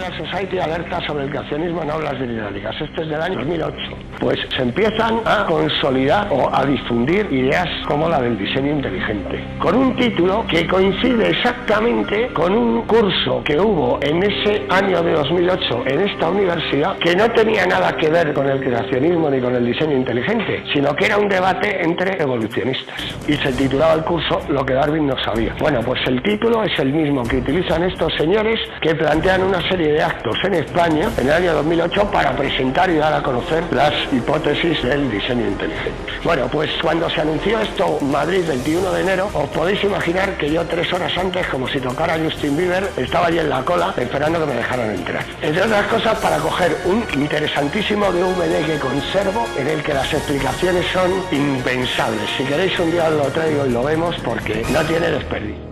Human Society alerta sobre el creacionismo en aulas didácticas. Este es del año 2008. Pues se empiezan a consolidar o a difundir ideas como la del diseño inteligente, con un título que coincide exactamente con un curso que hubo en ese año de 2008 en esta universidad, que no tenía nada que ver con el creacionismo ni con el diseño inteligente, sino que era un debate entre evolucionistas. Y se titulaba el curso Lo que Darwin no sabía. Bueno, pues el título es el mismo que utilizan estos señores que plantean una serie de actos en España en el año 2008 para presentar y dar a conocer las hipótesis del diseño inteligente. Bueno, pues cuando se anunció esto, Madrid, 21 de enero, os podéis imaginar que yo 3 horas antes, como si tocara Justin Bieber, estaba allí en la cola esperando que me dejaran entrar. Entre otras cosas, para coger un interesantísimo DVD que conservo, en el que las explicaciones son impensables. Si queréis un día os lo traigo y lo vemos porque no tiene desperdicio.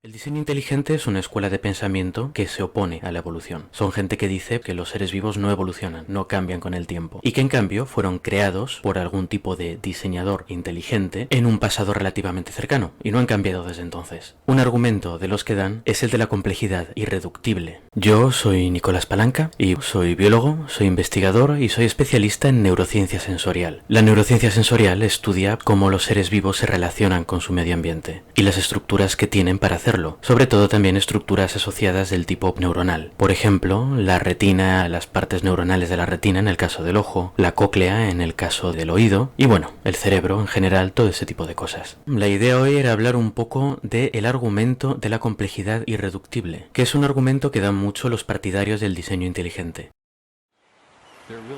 El diseño inteligente es una escuela de pensamiento que se opone a la evolución. Son gente que dice que los seres vivos no evolucionan, no cambian con el tiempo, y que en cambio fueron creados por algún tipo de diseñador inteligente en un pasado relativamente cercano, y no han cambiado desde entonces. Un argumento de los que dan es el de la complejidad irreductible. Yo soy Nicolás Palanca, y soy biólogo, soy investigador y soy especialista en neurociencia sensorial. La neurociencia sensorial estudia cómo los seres vivos se relacionan con su medio ambiente, y las estructuras que tienen para hacerlo. Sobre todo también estructuras asociadas del tipo neuronal. Por ejemplo, la retina, las partes neuronales de la retina en el caso del ojo, la cóclea en el caso del oído y bueno, el cerebro en general, todo ese tipo de cosas. La idea hoy era hablar un poco del argumento de la complejidad irreductible, que es un argumento que dan mucho los partidarios del diseño inteligente.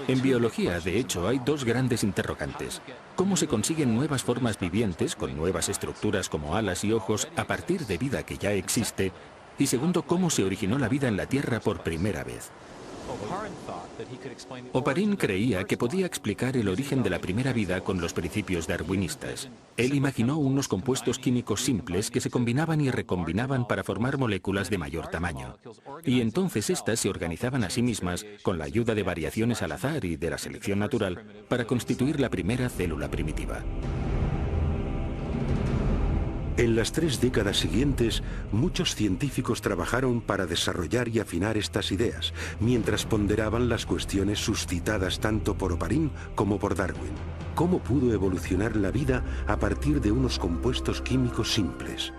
En biología, de hecho, hay dos grandes interrogantes. ¿Cómo se consiguen nuevas formas vivientes con nuevas estructuras como alas y ojos a partir de vida que ya existe? Y segundo, ¿cómo se originó la vida en la Tierra por primera vez? Oparin creía que podía explicar el origen de la primera vida con los principios darwinistas. Él imaginó unos compuestos químicos simples que se combinaban y recombinaban para formar moléculas de mayor tamaño. Y entonces éstas se organizaban a sí mismas con la ayuda de variaciones al azar y de la selección natural para constituir la primera célula primitiva. En las 3 décadas siguientes, muchos científicos trabajaron para desarrollar y afinar estas ideas, mientras ponderaban las cuestiones suscitadas tanto por Oparin como por Darwin. ¿Cómo pudo evolucionar la vida a partir de unos compuestos químicos simples?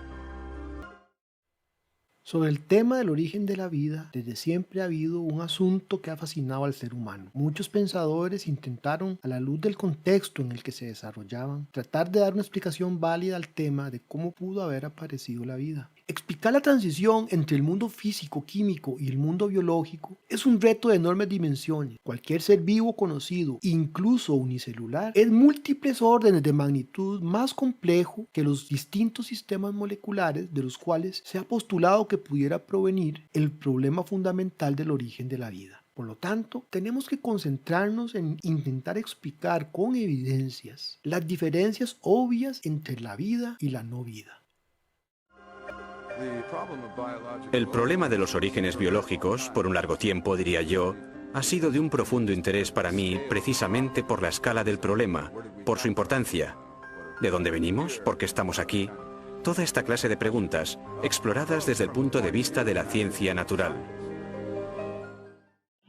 Sobre el tema del origen de la vida, desde siempre ha habido un asunto que ha fascinado al ser humano. Muchos pensadores intentaron, a la luz del contexto en el que se desarrollaban, tratar de dar una explicación válida al tema de cómo pudo haber aparecido la vida. Explicar la transición entre el mundo físico-químico y el mundo biológico es un reto de enormes dimensiones. Cualquier ser vivo conocido, incluso unicelular, es múltiples órdenes de magnitud más complejo que los distintos sistemas moleculares de los cuales se ha postulado que pudiera provenir el problema fundamental del origen de la vida. Por lo tanto, tenemos que concentrarnos en intentar explicar con evidencias las diferencias obvias entre la vida y la no vida. El problema de los orígenes biológicos, por un largo tiempo diría yo, ha sido de un profundo interés para mí precisamente por la escala del problema, por su importancia. ¿De dónde venimos? ¿Por qué estamos aquí? Toda esta clase de preguntas, exploradas desde el punto de vista de la ciencia natural.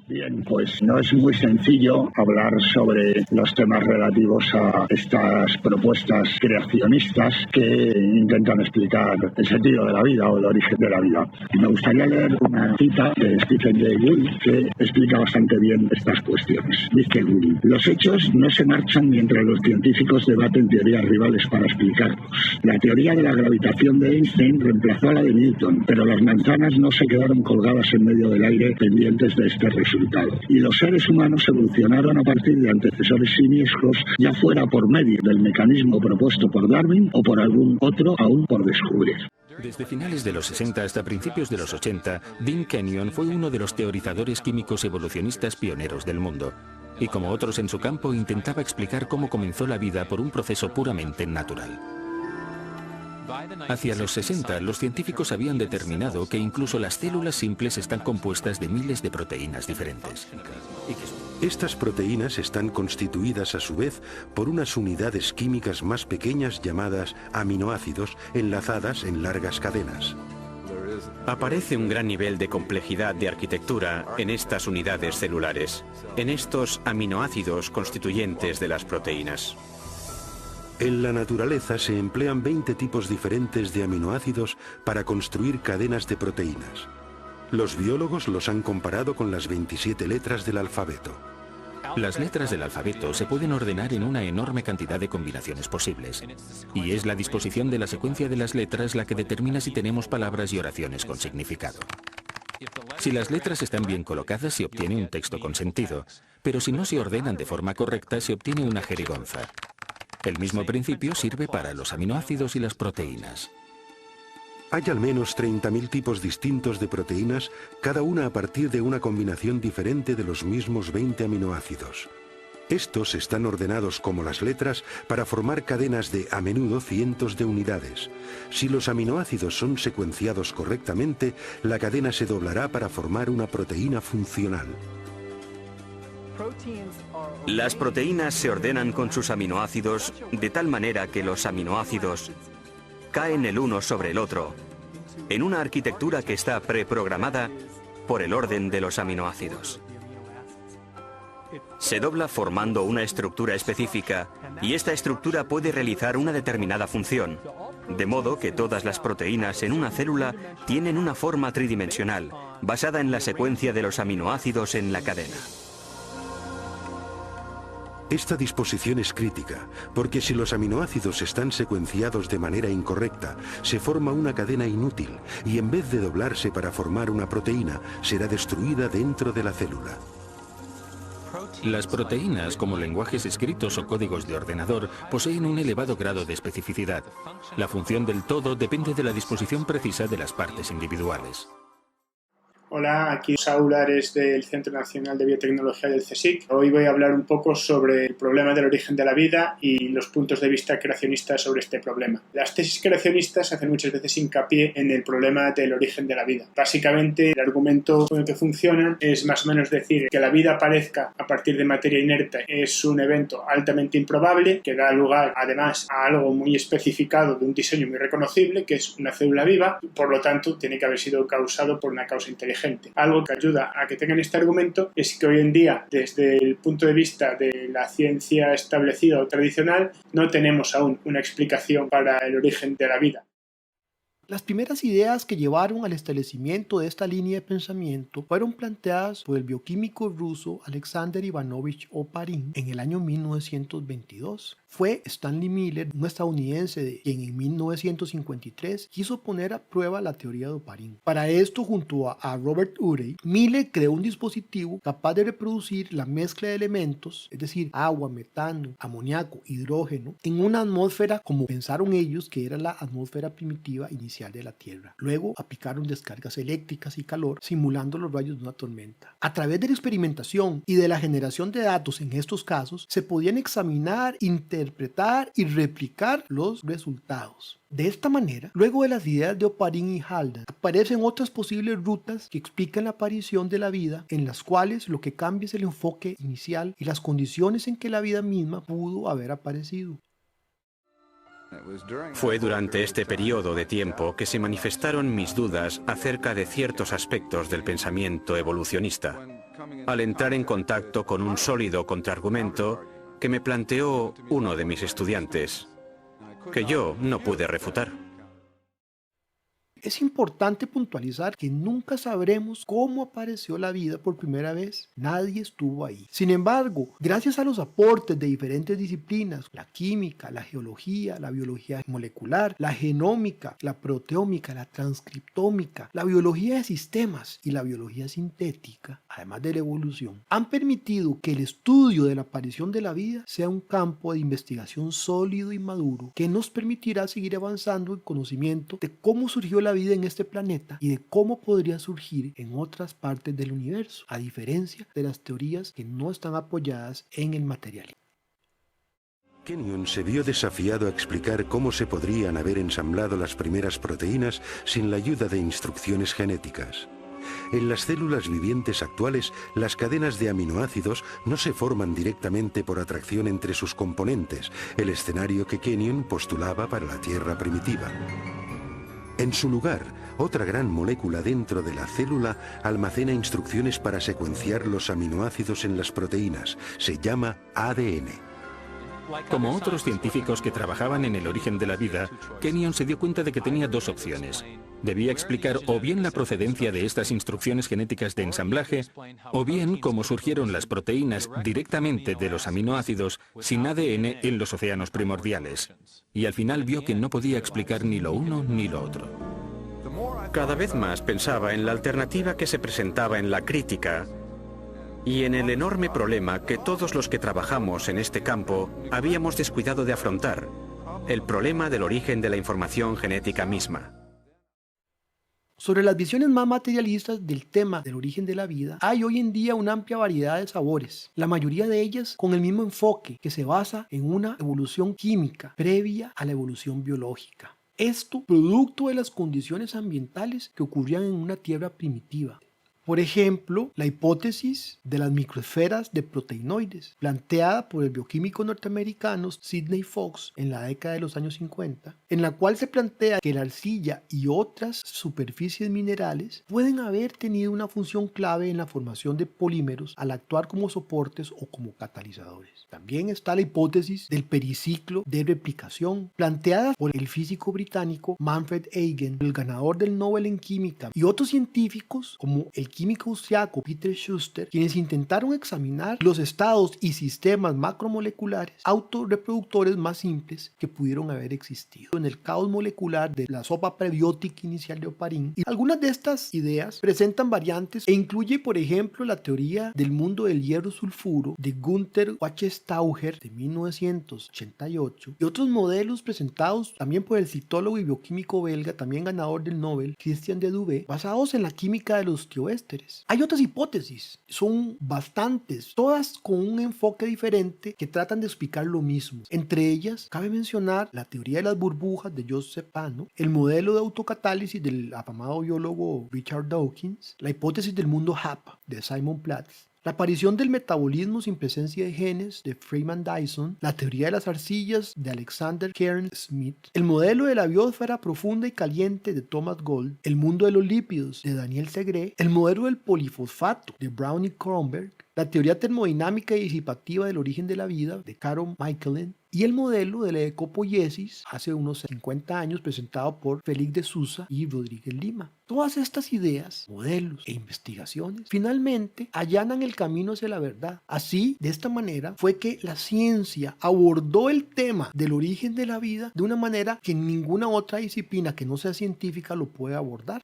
Bien, pues no es muy sencillo hablar sobre los temas relativos a estas propuestas creacionistas que intentan explicar el sentido de la vida o el origen de la vida. Me gustaría leer una cita de Stephen Jay Gould que explica bastante bien estas cuestiones. Dice Gould: los hechos no se marchan mientras los científicos debaten teorías rivales para explicarlos. La teoría de la gravitación de Einstein reemplazó a la de Newton, pero las manzanas no se quedaron colgadas en medio del aire pendientes de este resultado. Y los seres humanos evolucionaron a partir de antecesores siniestros, ya fuera por medio del mecanismo propuesto por Darwin o por algún otro aún por descubrir. Desde finales de los 60 hasta principios de los 80, Dean Kenyon fue uno de los teorizadores químicos evolucionistas pioneros del mundo. Y como otros en su campo, intentaba explicar cómo comenzó la vida por un proceso puramente natural. Hacia los 60, los científicos habían determinado que incluso las células simples están compuestas de miles de proteínas diferentes. Estas proteínas están constituidas a su vez por unas unidades químicas más pequeñas llamadas aminoácidos enlazadas en largas cadenas. Aparece un gran nivel de complejidad de arquitectura en estas unidades celulares, en estos aminoácidos constituyentes de las proteínas. En la naturaleza se emplean 20 tipos diferentes de aminoácidos para construir cadenas de proteínas. Los biólogos los han comparado con las 27 letras del alfabeto. Las letras del alfabeto se pueden ordenar en una enorme cantidad de combinaciones posibles. Y es la disposición de la secuencia de las letras la que determina si tenemos palabras y oraciones con significado. Si las letras están bien colocadas, se obtiene un texto con sentido, pero si no se ordenan de forma correcta, se obtiene una jerigonza. El mismo principio sirve para los aminoácidos y las proteínas. Hay al menos 30.000 tipos distintos de proteínas, cada una a partir de una combinación diferente de los mismos 20 aminoácidos. Estos están ordenados como las letras para formar cadenas de, a menudo, cientos de unidades. Si los aminoácidos son secuenciados correctamente, la cadena se doblará para formar una proteína funcional. Las proteínas se ordenan con sus aminoácidos de tal manera que los aminoácidos caen el uno sobre el otro, en una arquitectura que está preprogramada por el orden de los aminoácidos. Se dobla formando una estructura específica y esta estructura puede realizar una determinada función, de modo que todas las proteínas en una célula tienen una forma tridimensional, basada en la secuencia de los aminoácidos en la cadena. Esta disposición es crítica, porque si los aminoácidos están secuenciados de manera incorrecta, se forma una cadena inútil y en vez de doblarse para formar una proteína, será destruida dentro de la célula. Las proteínas, como lenguajes escritos o códigos de ordenador, poseen un elevado grado de especificidad. La función del todo depende de la disposición precisa de las partes individuales. Hola, aquí Saúl Ares del Centro Nacional de Biotecnología del CSIC. Hoy voy a hablar un poco sobre el problema del origen de la vida y los puntos de vista creacionistas sobre este problema. Las tesis creacionistas hacen muchas veces hincapié en el problema del origen de la vida. Básicamente, el argumento con el que funcionan es más o menos decir que la vida aparezca a partir de materia inerte es un evento altamente improbable que da lugar además a algo muy especificado de un diseño muy reconocible, que es una célula viva, y por lo tanto tiene que haber sido causado por una causa inteligente. Algo que ayuda a que tengan este argumento es que hoy en día, desde el punto de vista de la ciencia establecida o tradicional, no tenemos aún una explicación para el origen de la vida. Las primeras ideas que llevaron al establecimiento de esta línea de pensamiento fueron planteadas por el bioquímico ruso Alexander Ivanovich Oparin en el año 1922. Fue Stanley Miller, un estadounidense quien en 1953 quiso poner a prueba la teoría de Oparin. Para esto, junto a Robert Urey, Miller creó un dispositivo capaz de reproducir la mezcla de elementos, es decir, agua, metano, amoníaco, hidrógeno, en una atmósfera como pensaron ellos que era la atmósfera primitiva inicial de la Tierra. Luego aplicaron descargas eléctricas y calor simulando los rayos de una tormenta. A través de la experimentación y de la generación de datos en estos casos, se podían examinar, interpretar y replicar los resultados. De esta manera, luego de las ideas de Oparin y Haldane, aparecen otras posibles rutas que explican la aparición de la vida, en las cuales lo que cambia es el enfoque inicial y las condiciones en que la vida misma pudo haber aparecido. Fue durante este periodo de tiempo que se manifestaron mis dudas acerca de ciertos aspectos del pensamiento evolucionista, al entrar en contacto con un sólido contraargumento que me planteó uno de mis estudiantes, que yo no pude refutar. Es importante puntualizar que nunca sabremos cómo apareció la vida por primera vez. Nadie estuvo ahí. Sin embargo, gracias a los aportes de diferentes disciplinas, la química, la geología, la biología molecular, la genómica, la proteómica, la transcriptómica, la biología de sistemas y la biología sintética, además de la evolución, han permitido que el estudio de la aparición de la vida sea un campo de investigación sólido y maduro que nos permitirá seguir avanzando en conocimiento de cómo surgió la vida en este planeta y de cómo podría surgir en otras partes del universo, a diferencia de las teorías que no están apoyadas en el materialismo. Kenyon se vio desafiado a explicar cómo se podrían haber ensamblado las primeras proteínas sin la ayuda de instrucciones genéticas. En las células vivientes actuales, las cadenas de aminoácidos no se forman directamente por atracción entre sus componentes, el escenario que Kenyon postulaba para la Tierra primitiva. En su lugar, otra gran molécula dentro de la célula almacena instrucciones para secuenciar los aminoácidos en las proteínas. Se llama ADN. Como otros científicos que trabajaban en el origen de la vida, Kenyon se dio cuenta de que tenía dos opciones. Debía explicar o bien la procedencia de estas instrucciones genéticas de ensamblaje, o bien cómo surgieron las proteínas directamente de los aminoácidos sin ADN en los océanos primordiales. Y al final vio que no podía explicar ni lo uno ni lo otro. Cada vez más pensaba en la alternativa que se presentaba en la crítica y en el enorme problema que todos los que trabajamos en este campo habíamos descuidado de afrontar, el problema del origen de la información genética misma. Sobre las visiones más materialistas del tema del origen de la vida, hay hoy en día una amplia variedad de sabores, la mayoría de ellas con el mismo enfoque que se basa en una evolución química previa a la evolución biológica. Esto producto de las condiciones ambientales que ocurrían en una tierra primitiva. Por ejemplo, la hipótesis de las microesferas de proteinoides, planteada por el bioquímico norteamericano Sidney Fox en la década de los años 50, en la cual se plantea que la arcilla y otras superficies minerales pueden haber tenido una función clave en la formación de polímeros al actuar como soportes o como catalizadores. También está la hipótesis del periciclo de replicación, planteada por el físico británico Manfred Eigen, el ganador del Nobel en Química, y otros científicos como el químico austriaco Peter Schuster, quienes intentaron examinar los estados y sistemas macromoleculares autorreproductores más simples que pudieron haber existido en el caos molecular de la sopa prebiótica inicial de Oparin. Y algunas de estas ideas presentan variantes e incluye, por ejemplo, la teoría del mundo del hierro sulfuro de Gunther Wachstauger de 1988 y otros modelos presentados también por el citólogo y bioquímico belga, también ganador del Nobel, Christian de Duve, basados en la química de los tioésteres. Hay otras hipótesis, son bastantes, todas con un enfoque diferente que tratan de explicar lo mismo. Entre ellas, cabe mencionar la teoría de las burbujas de Joseph Pano, el modelo de autocatálisis del afamado biólogo Richard Dawkins, la hipótesis del mundo HAP de Simon Platz, la aparición del metabolismo sin presencia de genes de Freeman Dyson, la teoría de las arcillas de Alexander Cairn Smith, el modelo de la biosfera profunda y caliente de Thomas Gold, el mundo de los lípidos de Daniel Segre, el modelo del polifosfato de Brown y Kronberg, la teoría termodinámica y disipativa del origen de la vida de Carol Michelin y el modelo de la ecopoiesis hace unos 50 años presentado por Félix de Sousa y Rodríguez Lima. Todas estas ideas, modelos e investigaciones finalmente allanan el camino hacia la verdad. Así, de esta manera, fue que la ciencia abordó el tema del origen de la vida de una manera que ninguna otra disciplina que no sea científica lo puede abordar.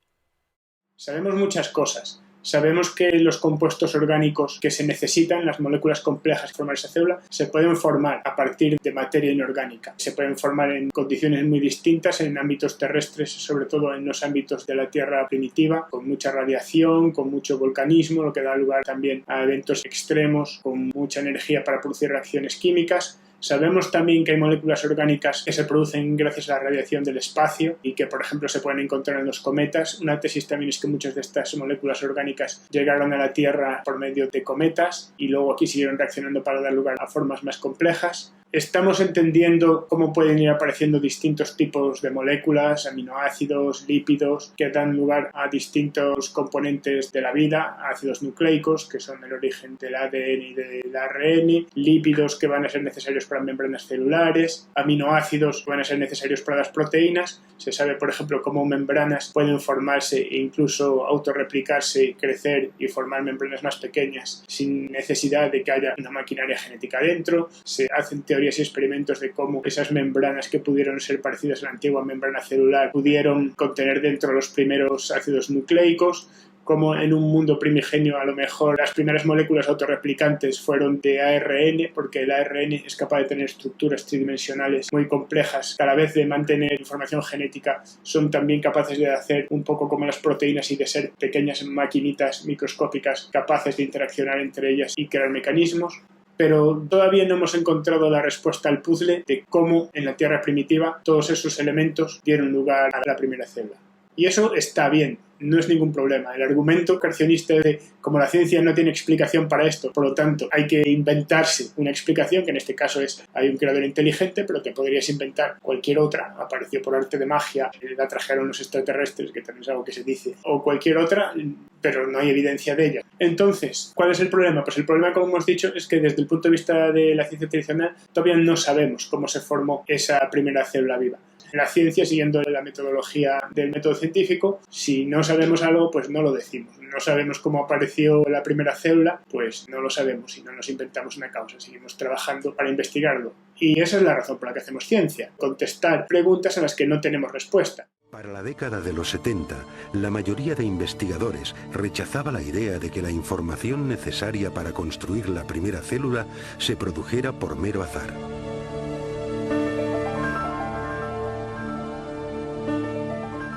Sabemos muchas cosas. Sabemos que los compuestos orgánicos que se necesitan, las moléculas complejas que forman esa célula, se pueden formar a partir de materia inorgánica. Se pueden formar en condiciones muy distintas en ámbitos terrestres, sobre todo en los ámbitos de la Tierra primitiva, con mucha radiación, con mucho volcanismo, lo que da lugar también a eventos extremos, con mucha energía para producir reacciones químicas. Sabemos también que hay moléculas orgánicas que se producen gracias a la radiación del espacio y que, por ejemplo, se pueden encontrar en los cometas. Una tesis también es que muchas de estas moléculas orgánicas llegaron a la Tierra por medio de cometas y luego aquí siguieron reaccionando para dar lugar a formas más complejas. Estamos entendiendo cómo pueden ir apareciendo distintos tipos de moléculas, aminoácidos, lípidos, que dan lugar a distintos componentes de la vida, ácidos nucleicos, que son el origen del ADN y del ARN, lípidos que van a ser necesarios para membranas celulares, aminoácidos que van a ser necesarios para las proteínas. Se sabe, por ejemplo, cómo membranas pueden formarse e incluso autorreplicarse, crecer y formar membranas más pequeñas sin necesidad de que haya una maquinaria genética dentro. Se hacen teorías y experimentos de cómo esas membranas que pudieron ser parecidas a la antigua membrana celular pudieron contener dentro los primeros ácidos nucleicos, como en un mundo primigenio a lo mejor las primeras moléculas autorreplicantes fueron de ARN, porque el ARN es capaz de tener estructuras tridimensionales muy complejas. A la vez de mantener información genética, son también capaces de hacer un poco como las proteínas y de ser pequeñas maquinitas microscópicas capaces de interaccionar entre ellas y crear mecanismos. Pero todavía no hemos encontrado la respuesta al puzzle de cómo en la Tierra primitiva todos esos elementos dieron lugar a la primera célula. Y eso está bien, no es ningún problema. El argumento creacionista de como la ciencia no tiene explicación para esto, por lo tanto hay que inventarse una explicación, que en este caso es hay un creador inteligente, pero te podrías inventar cualquier otra, apareció por arte de magia, la trajeron los extraterrestres, que también es algo que se dice, o cualquier otra, pero no hay evidencia de ella. Entonces, ¿cuál es el problema? Pues el problema, como hemos dicho, es que desde el punto de vista de la ciencia tradicional todavía no sabemos cómo se formó esa primera célula viva. La ciencia, siguiendo la metodología del método científico, si no sabemos algo, pues no lo decimos. No sabemos cómo apareció la primera célula, pues no lo sabemos y no nos inventamos una causa. Seguimos trabajando para investigarlo. Y esa es la razón por la que hacemos ciencia, contestar preguntas a las que no tenemos respuesta. Para la década de los 70, la mayoría de investigadores rechazaba la idea de que la información necesaria para construir la primera célula se produjera por mero azar.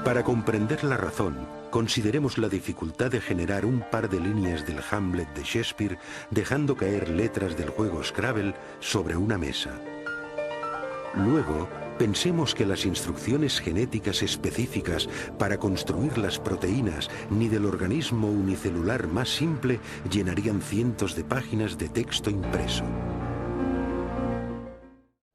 Para comprender la razón, consideremos la dificultad de generar un par de líneas del Hamlet de Shakespeare dejando caer letras del juego Scrabble sobre una mesa. Luego, pensemos que las instrucciones genéticas específicas para construir las proteínas ni del organismo unicelular más simple llenarían cientos de páginas de texto impreso.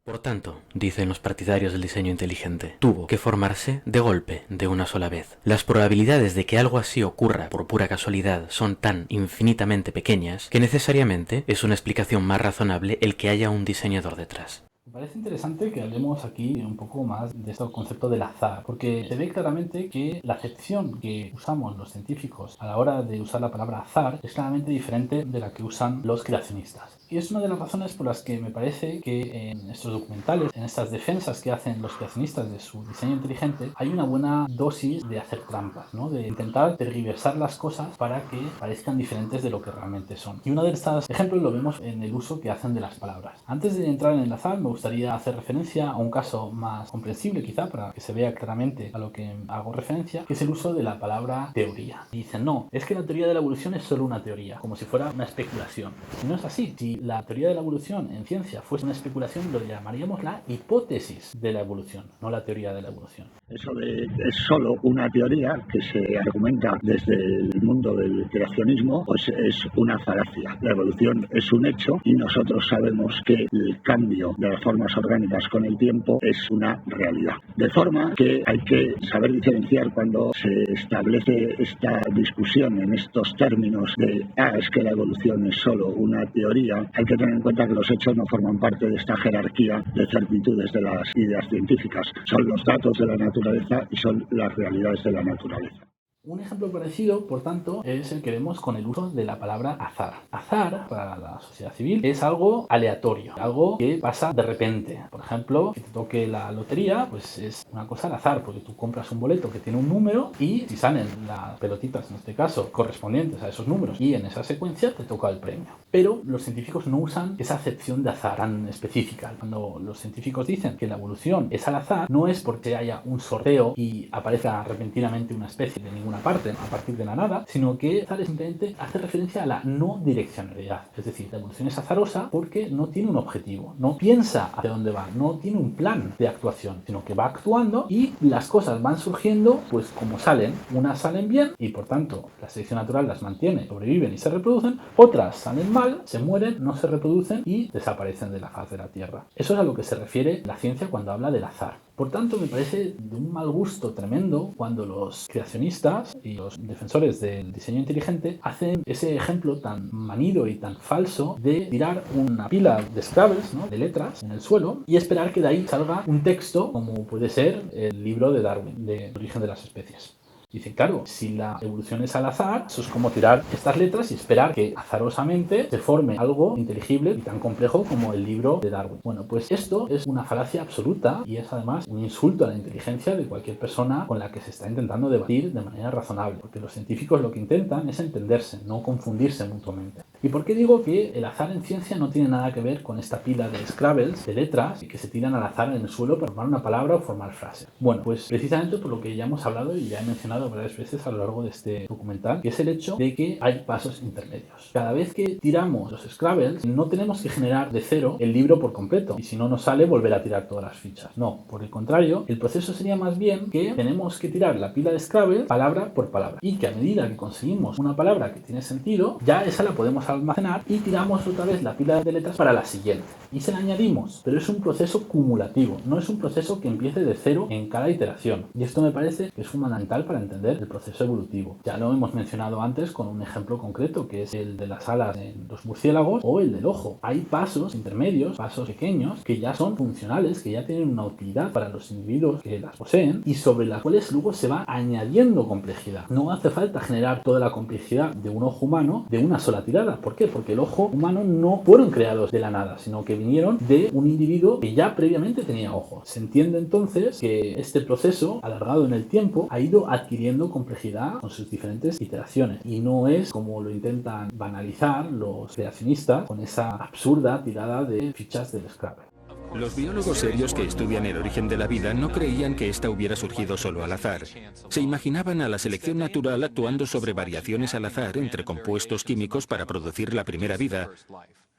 Por tanto, dicen los partidarios del diseño inteligente, tuvo que formarse de golpe, de una sola vez. Las probabilidades de que algo así ocurra por pura casualidad son tan infinitamente pequeñas que necesariamente es una explicación más razonable el que haya un diseñador detrás. Me parece interesante que hablemos aquí un poco más de este concepto del azar, porque se ve claramente que la acepción que usamos los científicos a la hora de usar la palabra azar es claramente diferente de la que usan los creacionistas. Y es una de las razones por las que me parece que en estos documentales, en estas defensas que hacen los creacionistas de su diseño inteligente, hay una buena dosis de hacer trampas, ¿no? De intentar tergiversar las cosas para que parezcan diferentes de lo que realmente son. Y uno de estos ejemplos lo vemos en el uso que hacen de las palabras. Antes de entrar en el azar, me gustaría hacer referencia a un caso más comprensible quizá para que se vea claramente a lo que hago referencia, que es el uso de la palabra teoría. Y dicen, no, es que la teoría de la evolución es solo una teoría, como si fuera una especulación. Y no es así. Si la teoría de la evolución en ciencia fuese una especulación, lo llamaríamos la hipótesis de la evolución, no la teoría de la evolución. Eso de es solo una teoría que se argumenta desde el mundo del creacionismo, pues es una falacia. La evolución es un hecho y nosotros sabemos que el cambio de las formas orgánicas con el tiempo es una realidad. De forma que hay que saber diferenciar cuando se establece esta discusión en estos términos de es que la evolución es solo una teoría. Hay que tener en cuenta que los hechos no forman parte de esta jerarquía de certitudes de las ideas científicas. Son los datos de la naturaleza y son las realidades de la naturaleza. Un ejemplo parecido, por tanto, es el que vemos con el uso de la palabra azar. Azar, para la sociedad civil, es algo aleatorio, algo que pasa de repente. Por ejemplo, que te toque la lotería, pues es una cosa al azar, porque tú compras un boleto que tiene un número y si salen las pelotitas, en este caso, correspondientes a esos números y en esa secuencia te toca el premio. Pero los científicos no usan esa acepción de azar tan específica. Cuando los científicos dicen que la evolución es al azar, no es porque haya un sorteo y aparezca repentinamente una especie de ninguna parte a partir de la nada, sino que azar simplemente hace referencia a la no direccionalidad. Es decir, la evolución es azarosa porque no tiene un objetivo, no piensa hacia dónde va, no tiene un plan de actuación, sino que va actuando y las cosas van surgiendo pues como salen. Unas salen bien y por tanto la selección natural las mantiene, sobreviven y se reproducen, otras salen mal, se mueren, no se reproducen y desaparecen de la faz de la Tierra. Eso es a lo que se refiere la ciencia cuando habla del azar. Por tanto, me parece de un mal gusto tremendo cuando los creacionistas y los defensores del diseño inteligente hacen ese ejemplo tan manido y tan falso de tirar una pila de Scrabbles, ¿no?, de letras en el suelo y esperar que de ahí salga un texto como puede ser el libro de Darwin, de Origen de las Especies. Dicen, claro, si la evolución es al azar, eso es como tirar estas letras y esperar que azarosamente se forme algo inteligible y tan complejo como el libro de Darwin. Bueno, pues esto es una falacia absoluta y es además un insulto a la inteligencia de cualquier persona con la que se está intentando debatir de manera razonable, porque los científicos lo que intentan es entenderse, no confundirse mutuamente. ¿Y por qué digo que el azar en ciencia no tiene nada que ver con esta pila de Scrabbles, de letras, que se tiran al azar en el suelo para formar una palabra o formar frases? Bueno, pues precisamente por lo que ya hemos hablado y ya he mencionado varias veces a lo largo de este documental, que es el hecho de que hay pasos intermedios. Cada vez que tiramos los Scrabbles, no tenemos que generar de cero el libro por completo, y si no nos sale, volver a tirar todas las fichas. No, por el contrario, el proceso sería más bien que tenemos que tirar la pila de Scrabble palabra por palabra, y que a medida que conseguimos una palabra que tiene sentido, ya esa la podemos almacenar y tiramos otra vez la pila de letras para la siguiente. Y se la añadimos, pero es un proceso cumulativo, no es un proceso que empiece de cero en cada iteración. Y esto me parece que es fundamental para entender el proceso evolutivo. Ya lo hemos mencionado antes con un ejemplo concreto, que es el de las alas en los murciélagos o el del ojo. Hay pasos intermedios, pasos pequeños, que ya son funcionales, que ya tienen una utilidad para los individuos que las poseen y sobre las cuales luego se va añadiendo complejidad. No hace falta generar toda la complejidad de un ojo humano de una sola tirada. ¿Por qué? Porque el ojo humano no fueron creados de la nada, sino que vinieron de un individuo que ya previamente tenía ojos. Se entiende entonces que este proceso, alargado en el tiempo, ha ido adquiriendo complejidad con sus diferentes iteraciones y no es como lo intentan banalizar los creacionistas con esa absurda tirada de fichas del Scrabble. Los biólogos serios que estudian el origen de la vida no creían que ésta hubiera surgido solo al azar. Se imaginaban a la selección natural actuando sobre variaciones al azar entre compuestos químicos para producir la primera vida,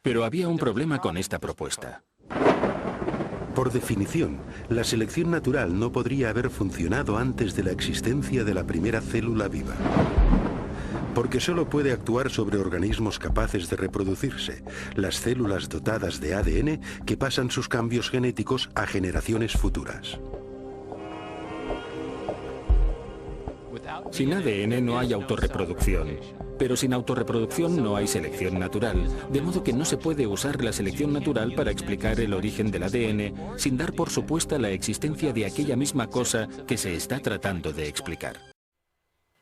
pero había un problema con esta propuesta. Por definición, la selección natural no podría haber funcionado antes de la existencia de la primera célula viva. Porque solo puede actuar sobre organismos capaces de reproducirse, las células dotadas de ADN que pasan sus cambios genéticos a generaciones futuras. Sin ADN no hay autorreproducción, pero sin autorreproducción no hay selección natural, de modo que no se puede usar la selección natural para explicar el origen del ADN sin dar por supuesta la existencia de aquella misma cosa que se está tratando de explicar.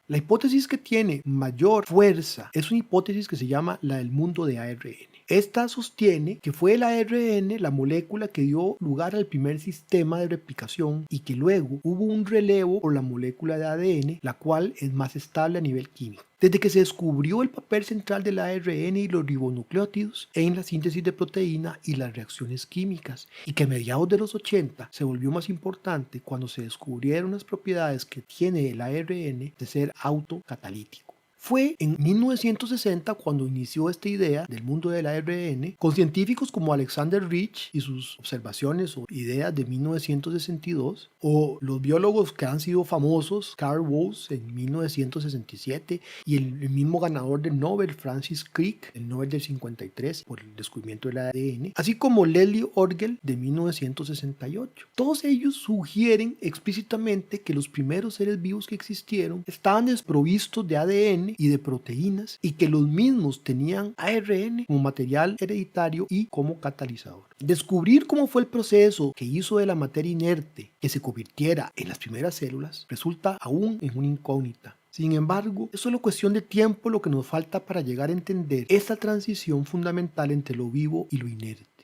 La hipótesis que tiene mayor fuerza es una hipótesis que se llama la del mundo de ARN. Esta sostiene que fue el ARN la molécula que dio lugar al primer sistema de replicación y que luego hubo un relevo por la molécula de ADN, la cual es más estable a nivel químico. Desde que se descubrió el papel central del ARN y los ribonucleótidos en la síntesis de proteína y las reacciones químicas, y que a mediados de los 80 se volvió más importante cuando se descubrieron las propiedades que tiene el ARN de ser autocatalítico. Fue en 1960 cuando inició esta idea del mundo del ARN con científicos como Alexander Rich y sus observaciones o ideas de 1962, o los biólogos que han sido famosos, Carl Woese en 1967 y el mismo ganador del Nobel, Francis Crick, el Nobel del 53 por el descubrimiento del ADN, así como Leslie Orgel de 1968. Todos ellos sugieren explícitamente que los primeros seres vivos que existieron estaban desprovistos de ADN y de proteínas y que los mismos tenían ARN como material hereditario y como catalizador. Descubrir cómo fue el proceso que hizo de la materia inerte que se convirtiera en las primeras células resulta aún en una incógnita. Sin embargo, es solo cuestión de tiempo lo que nos falta para llegar a entender esta transición fundamental entre lo vivo y lo inerte.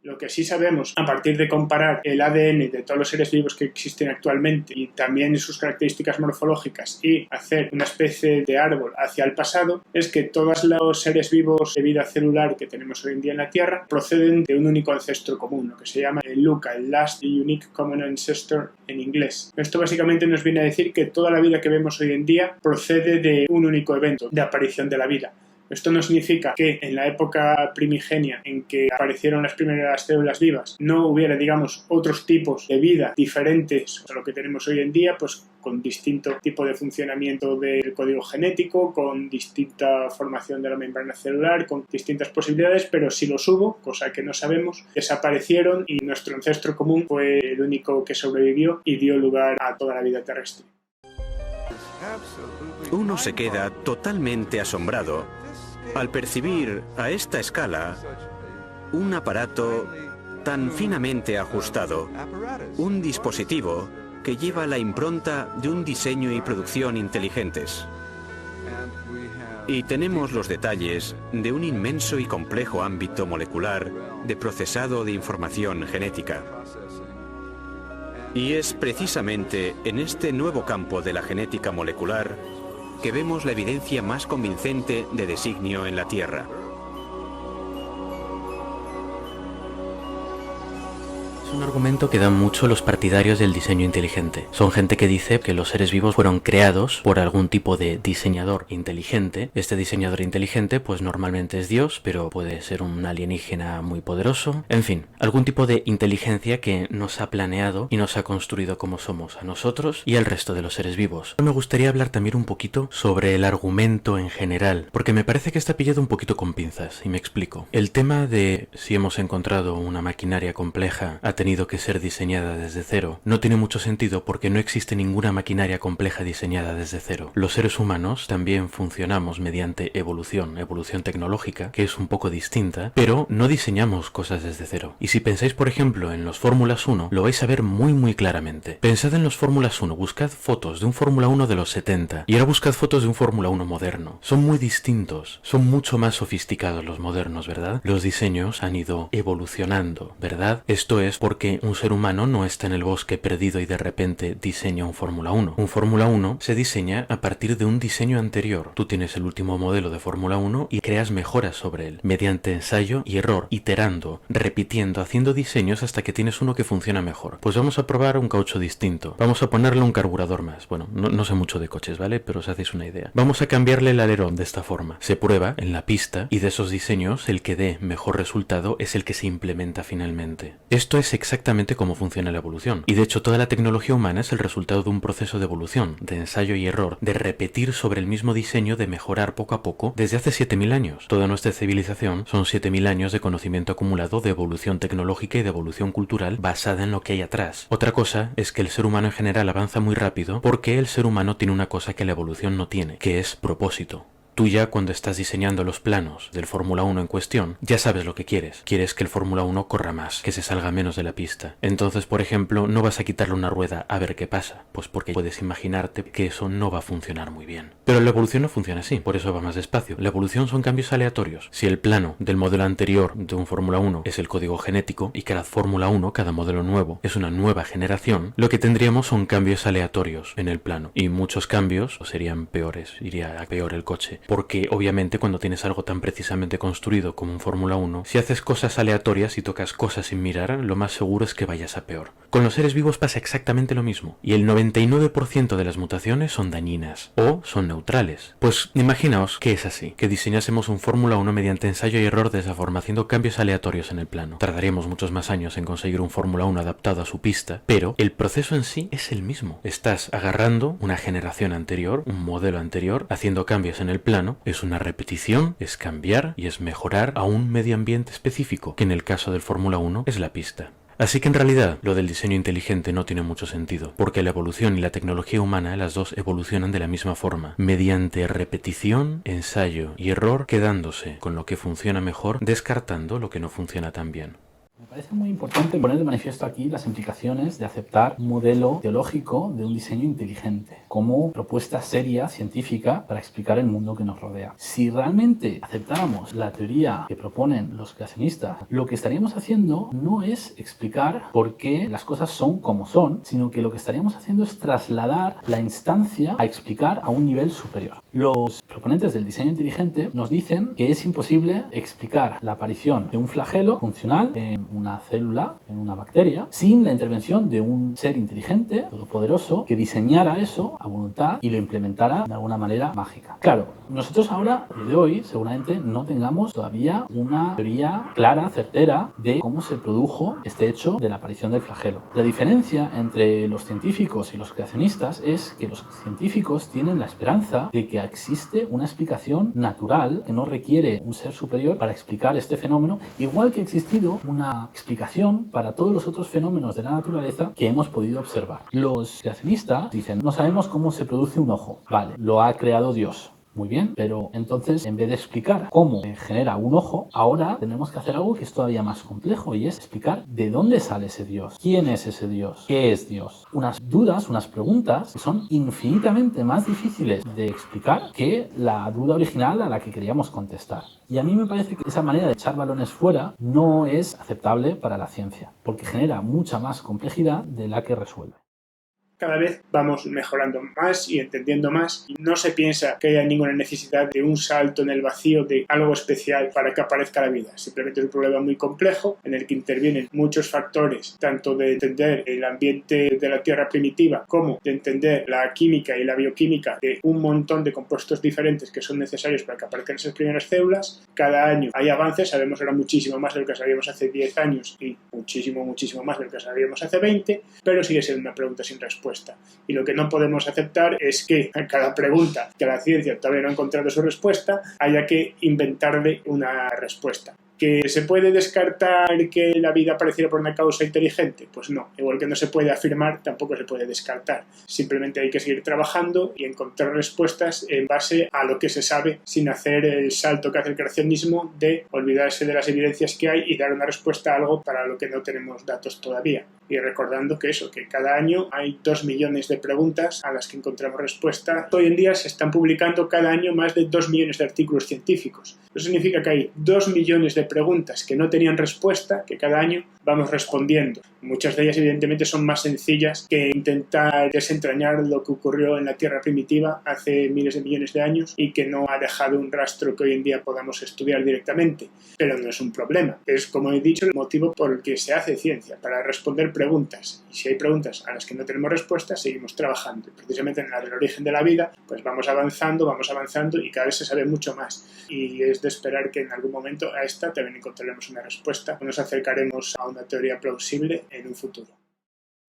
Lo que sí sabemos, a partir de comparar el ADN de todos los seres vivos que existen actualmente y también sus características morfológicas y hacer una especie de árbol hacia el pasado, es que todos los seres vivos de vida celular que tenemos hoy en día en la Tierra proceden de un único ancestro común, lo que se llama el LUCA, el Last Unique Common Ancestor en inglés. Esto básicamente nos viene a decir que toda la vida que vemos hoy en día procede de un único evento de aparición de la vida. Esto no significa que en la época primigenia en que aparecieron las primeras células vivas no hubiera, digamos, otros tipos de vida diferentes a lo que tenemos hoy en día, pues con distinto tipo de funcionamiento del código genético, con distinta formación de la membrana celular, con distintas posibilidades, pero si los hubo, cosa que no sabemos, desaparecieron y nuestro ancestro común fue el único que sobrevivió y dio lugar a toda la vida terrestre. Uno se queda totalmente asombrado al percibir a esta escala un aparato tan finamente ajustado, un dispositivo que lleva la impronta de un diseño y producción inteligentes. Y tenemos los detalles de un inmenso y complejo ámbito molecular de procesado de información genética. Y es precisamente en este nuevo campo de la genética molecular que vemos la evidencia más convincente de designio en la Tierra. Es un argumento que dan mucho los partidarios del diseño inteligente. Son gente que dice que los seres vivos fueron creados por algún tipo de diseñador inteligente. Este diseñador inteligente pues normalmente es Dios, pero puede ser un alienígena muy poderoso. En fin, algún tipo de inteligencia que nos ha planeado y nos ha construido como somos a nosotros y al resto de los seres vivos. Me gustaría hablar también un poquito sobre el argumento en general, porque me parece que está pillado un poquito con pinzas, y me explico. El tema de si hemos encontrado una maquinaria compleja ha tenido que ser diseñada desde cero no tiene mucho sentido, porque no existe ninguna maquinaria compleja diseñada desde cero. Los seres humanos también funcionamos mediante evolución tecnológica, que es un poco distinta, pero no diseñamos cosas desde cero. Y si pensáis por ejemplo en los Fórmulas 1, lo vais a ver muy claramente. Pensad en los Fórmulas 1, buscad fotos de un Fórmula 1 de los 70 y ahora buscad fotos de un Fórmula 1 moderno. Son muy distintos, son mucho más sofisticados los modernos, ¿verdad? Los diseños han ido evolucionando, ¿verdad? Esto es porque un ser humano no está en el bosque perdido y de repente diseña un Fórmula 1. Un Fórmula 1 se diseña a partir de un diseño anterior. Tú tienes el último modelo de Fórmula 1 y creas mejoras sobre él, mediante ensayo y error, iterando, repitiendo, haciendo diseños hasta que tienes uno que funciona mejor. Pues vamos a probar un caucho distinto. Vamos a ponerle un carburador más. Bueno, no sé mucho de coches, ¿vale? Pero os hacéis una idea. Vamos a cambiarle el alerón de esta forma. Se prueba en la pista y de esos diseños el que dé mejor resultado es el que se implementa finalmente. Esto es exactamente cómo funciona la evolución. Y de hecho toda la tecnología humana es el resultado de un proceso de evolución, de ensayo y error, de repetir sobre el mismo diseño, de mejorar poco a poco desde hace 7000 años. Toda nuestra civilización son 7000 años de conocimiento acumulado, de evolución tecnológica y de evolución cultural basada en lo que hay atrás. Otra cosa es que el ser humano en general avanza muy rápido porque el ser humano tiene una cosa que la evolución no tiene, que es propósito. Tú ya cuando estás diseñando los planos del Fórmula 1 en cuestión, ya sabes lo que quieres. Quieres que el Fórmula 1 corra más, que se salga menos de la pista. Entonces, por ejemplo, no vas a quitarle una rueda a ver qué pasa, pues porque puedes imaginarte que eso no va a funcionar muy bien. Pero la evolución no funciona así, por eso va más despacio. La evolución son cambios aleatorios. Si el plano del modelo anterior de un Fórmula 1 es el código genético y cada Fórmula 1, cada modelo nuevo, es una nueva generación, lo que tendríamos son cambios aleatorios en el plano. Y muchos cambios serían peores, iría a peor el coche. Porque obviamente cuando tienes algo tan precisamente construido como un Fórmula 1, si haces cosas aleatorias y tocas cosas sin mirar, lo más seguro es que vayas a peor. Con los seres vivos pasa exactamente lo mismo, y el 99% de las mutaciones son dañinas o son neutrales. Pues imaginaos que es así, que diseñásemos un Fórmula 1 mediante ensayo y error de esa forma, haciendo cambios aleatorios en el plano. Tardaríamos muchos más años en conseguir un Fórmula 1 adaptado a su pista, pero el proceso en sí es el mismo. Estás agarrando una generación anterior, un modelo anterior, haciendo cambios en el plano. Es una repetición, es cambiar y es mejorar a un medio ambiente específico, que en el caso del Fórmula 1 es la pista. Así que en realidad lo del diseño inteligente no tiene mucho sentido, porque la evolución y la tecnología humana, las dos evolucionan de la misma forma, mediante repetición, ensayo y error, quedándose con lo que funciona mejor, descartando lo que no funciona tan bien. Me parece muy importante poner de manifiesto aquí las implicaciones de aceptar un modelo teológico de un diseño inteligente como propuesta seria, científica, para explicar el mundo que nos rodea. Si realmente aceptáramos la teoría que proponen los creacionistas, lo que estaríamos haciendo no es explicar por qué las cosas son como son, sino que lo que estaríamos haciendo es trasladar la instancia a explicar a un nivel superior. Los proponentes del diseño inteligente nos dicen que es imposible explicar la aparición de un flagelo funcional en una célula, en una bacteria, sin la intervención de un ser inteligente, todopoderoso, que diseñara eso a voluntad y lo implementara de alguna manera mágica. Claro, nosotros ahora, de hoy, seguramente no tengamos todavía una teoría clara, certera, de cómo se produjo este hecho de la aparición del flagelo. La diferencia entre los científicos y los creacionistas es que los científicos tienen la esperanza de que existe una explicación natural que no requiere un ser superior para explicar este fenómeno, igual que ha existido una explicación para todos los otros fenómenos de la naturaleza que hemos podido observar. Los creacionistas dicen, no sabemos cómo se produce un ojo. Vale, lo ha creado Dios. Muy bien, pero entonces en vez de explicar cómo se genera un ojo, ahora tenemos que hacer algo que es todavía más complejo y es explicar de dónde sale ese Dios, quién es ese Dios, qué es Dios. Unas dudas, unas preguntas que son infinitamente más difíciles de explicar que la duda original a la que queríamos contestar. Y a mí me parece que esa manera de echar balones fuera no es aceptable para la ciencia, porque genera mucha más complejidad de la que resuelve. cada vez vamos mejorando más y entendiendo más, y no se piensa que haya ninguna necesidad de un salto en el vacío, de algo especial para que aparezca la vida. Simplemente es un problema muy complejo en el que intervienen muchos factores, tanto de entender el ambiente de la Tierra primitiva como de entender la química y la bioquímica de un montón de compuestos diferentes que son necesarios para que aparezcan esas primeras células. Cada año hay avances, sabemos ahora muchísimo más de lo que sabíamos hace 10 años y muchísimo más de lo que sabíamos hace 20, pero sigue siendo una pregunta sin respuesta. Y lo que no podemos aceptar es que a cada pregunta que la ciencia todavía no ha encontrado su respuesta haya que inventarle una respuesta. ¿Que se puede descartar que la vida apareciera por una causa inteligente? Pues no. Igual que no se puede afirmar, tampoco se puede descartar. Simplemente hay que seguir trabajando y encontrar respuestas en base a lo que se sabe, sin hacer el salto que hace el creacionismo de olvidarse de las evidencias que hay y dar una respuesta a algo para lo que no tenemos datos todavía. Y recordando que cada año hay 2 millones de preguntas a las que encontramos respuesta. Hoy en día se están publicando cada año más de 2 millones de artículos científicos. Eso significa que hay 2 millones de preguntas que no tenían respuesta, que cada año vamos respondiendo. Muchas de ellas evidentemente son más sencillas que intentar desentrañar lo que ocurrió en la Tierra primitiva hace miles de millones de años y que no ha dejado un rastro que hoy en día podamos estudiar directamente. Pero no es un problema. Es, como he dicho, el motivo por el que se hace ciencia, para responder preguntas. Y si hay preguntas a las que no tenemos respuestas, seguimos trabajando. Y precisamente en la del origen de la vida, pues vamos avanzando y cada vez se sabe mucho más. Y es de esperar que en algún momento a esta también encontraremos una respuesta o nos acercaremos a una teoría plausible en un futuro.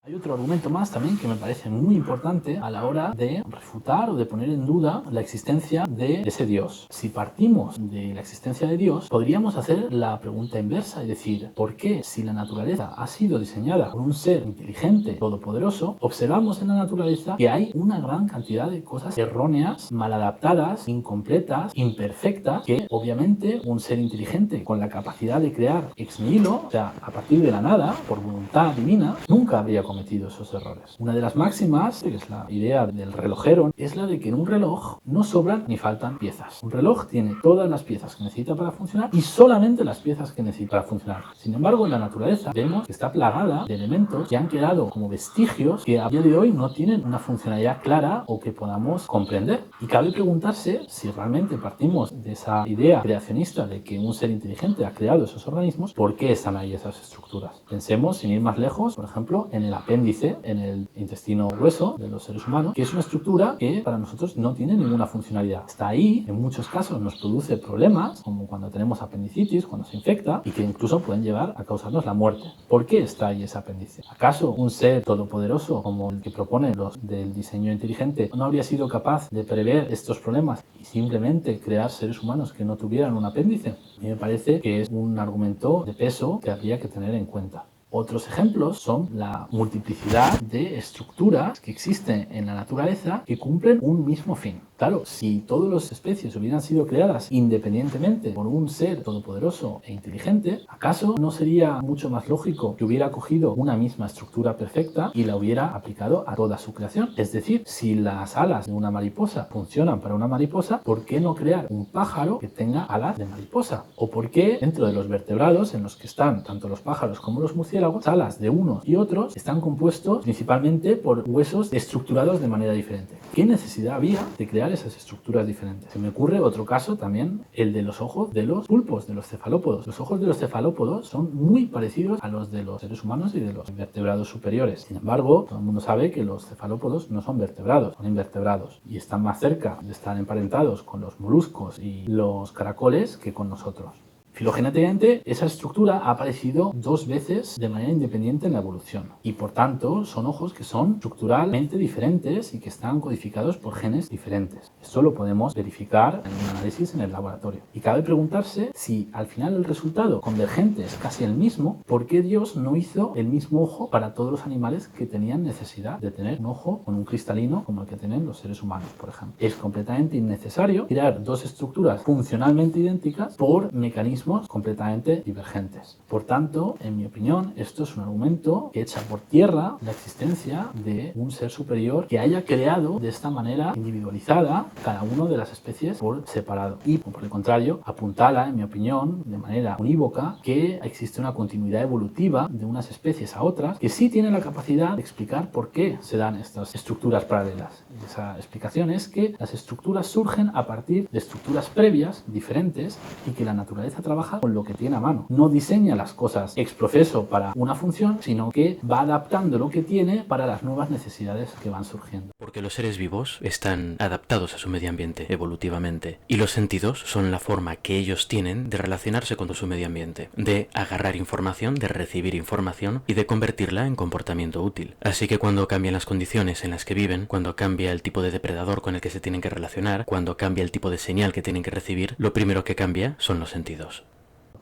Hay otro argumento más también que me parece muy importante a la hora de refutar o de poner en duda la existencia de ese Dios. Si partimos de la existencia de Dios, podríamos hacer la pregunta inversa y decir, ¿por qué, si la naturaleza ha sido diseñada por un ser inteligente, todopoderoso, observamos en la naturaleza que hay una gran cantidad de cosas erróneas, mal adaptadas, incompletas, imperfectas, que obviamente un ser inteligente con la capacidad de crear ex nihilo, o sea, a partir de la nada, por voluntad divina, nunca habría cometido esos errores. Una de las máximas, que es la idea del relojero, es la de que en un reloj no sobran ni faltan piezas. Un reloj tiene todas las piezas que necesita para funcionar y solamente las piezas que necesita para funcionar. Sin embargo, en la naturaleza vemos que está plagada de elementos que han quedado como vestigios que a día de hoy no tienen una funcionalidad clara o que podamos comprender. Y cabe preguntarse si realmente partimos de esa idea creacionista de que un ser inteligente ha creado esos organismos, ¿por qué están ahí esas estructuras? Pensemos, sin ir más lejos, por ejemplo, en el apéndice, en el intestino grueso de los seres humanos, que es una estructura que para nosotros no tiene ninguna funcionalidad. Está ahí, en muchos casos nos produce problemas, como cuando tenemos apendicitis, cuando se infecta, y que incluso pueden llevar a causarnos la muerte. ¿Por qué está ahí ese apéndice? ¿Acaso un ser todopoderoso como el que proponen los del diseño inteligente no habría sido capaz de prever estos problemas y simplemente crear seres humanos que no tuvieran un apéndice? A mí me parece que es un argumento de peso que habría que tener en cuenta. Otros ejemplos son la multiplicidad de estructuras que existen en la naturaleza que cumplen un mismo fin. Claro, si todas las especies hubieran sido creadas independientemente por un ser todopoderoso e inteligente, ¿acaso no sería mucho más lógico que hubiera cogido una misma estructura perfecta y la hubiera aplicado a toda su creación? Es decir, si las alas de una mariposa funcionan para una mariposa, ¿por qué no crear un pájaro que tenga alas de mariposa? ¿O por qué dentro de los vertebrados en los que están tanto los pájaros como los murciélagos, alas de unos y otros están compuestos principalmente por huesos estructurados de manera diferente? ¿Qué necesidad había de crear esas estructuras diferentes? Se me ocurre otro caso también, el de los ojos de los pulpos, de los cefalópodos. Los ojos de los cefalópodos son muy parecidos a los de los seres humanos y de los vertebrados superiores. Sin embargo, todo el mundo sabe que los cefalópodos no son vertebrados, son invertebrados y están más cerca de estar emparentados con los moluscos y los caracoles que con nosotros. Filogenéticamente, esa estructura ha aparecido 2 veces de manera independiente en la evolución y por tanto son ojos que son estructuralmente diferentes y que están codificados por genes diferentes. Esto lo podemos verificar en un análisis en el laboratorio. Y cabe preguntarse si al final el resultado convergente es casi el mismo, ¿por qué Dios no hizo el mismo ojo para todos los animales que tenían necesidad de tener un ojo con un cristalino como el que tienen los seres humanos, por ejemplo? Es completamente innecesario crear 2 estructuras funcionalmente idénticas por mecanismos mecanismos completamente divergentes. Por tanto, en mi opinión, esto es un argumento que echa por tierra la existencia de un ser superior que haya creado de esta manera individualizada cada una de las especies por separado. Y, por el contrario, apuntala, en mi opinión, de manera unívoca, que existe una continuidad evolutiva de unas especies a otras que sí tienen la capacidad de explicar por qué se dan estas estructuras paralelas. Y esa explicación es que las estructuras surgen a partir de estructuras previas, diferentes, y que la naturaleza trabaja con lo que tiene a mano. No diseña las cosas ex professo para una función, sino que va adaptando lo que tiene para las nuevas necesidades que van surgiendo. Porque los seres vivos están adaptados a su medio ambiente evolutivamente, y los sentidos son la forma que ellos tienen de relacionarse con su medio ambiente, de agarrar información, de recibir información y de convertirla en comportamiento útil. Así que cuando cambian las condiciones en las que viven, cuando cambia el tipo de depredador con el que se tienen que relacionar, cuando cambia el tipo de señal que tienen que recibir, lo primero que cambia son los sentidos.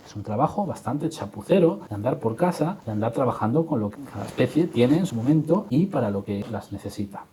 Es un trabajo bastante chapucero de andar por casa, de andar trabajando con lo que cada especie tiene en su momento y para lo que las necesita.